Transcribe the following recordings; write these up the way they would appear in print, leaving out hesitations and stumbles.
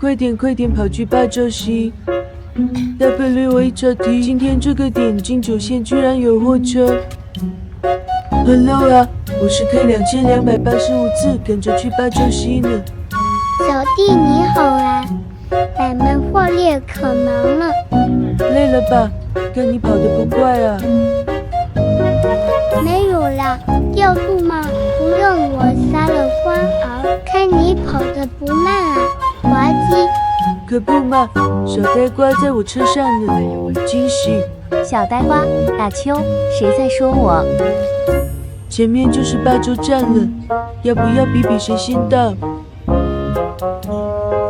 快点快点跑去霸州西！大本领我一查题，今天这个点金九线居然有货车。Hello 啊，我是开2285次赶着去霸州西呢。小弟你好啊，俺们货列可忙了。累了吧？看你跑得不快啊。没有啦，调度嘛，不让我撒了欢儿，看你跑得不慢啊，滑稽。可不嘛，小呆瓜在我车上呢，惊喜！小呆瓜，大秋，谁在说我？前面就是霸州站了，要不要比比谁先到？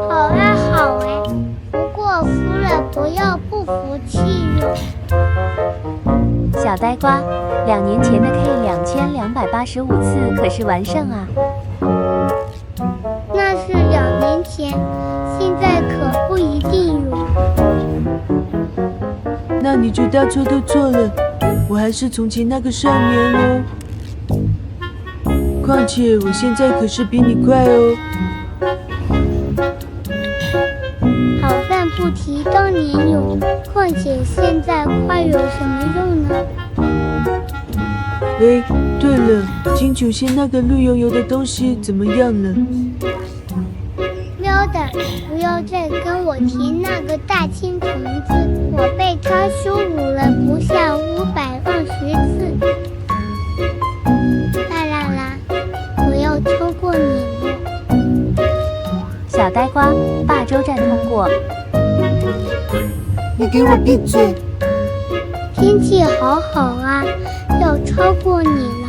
好啊好哎，不过服了不要不服气哟。小呆瓜，2年前的 K2285次可是完胜啊。那是2年前，现在可不一定哟。那你就大错特错了，我还是从前那个少年哦。况且我现在可是比你快哦。好饭不提当年勇，况且现在快有什么用呢？哎，对了，金九线那个绿油油的东西怎么样了？喵的，不要再跟我提那个大青虫子，我被他羞辱了不下520次。啦啦啦，我要超过你了。小呆瓜，霸州站通过。你给我闭嘴！天气好好啊，要超过你了。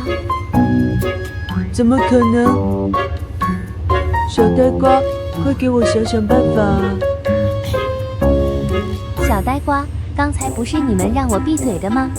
怎么可能？小呆瓜，快给我想想办法啊！小呆瓜，刚才不是你们让我闭嘴的吗？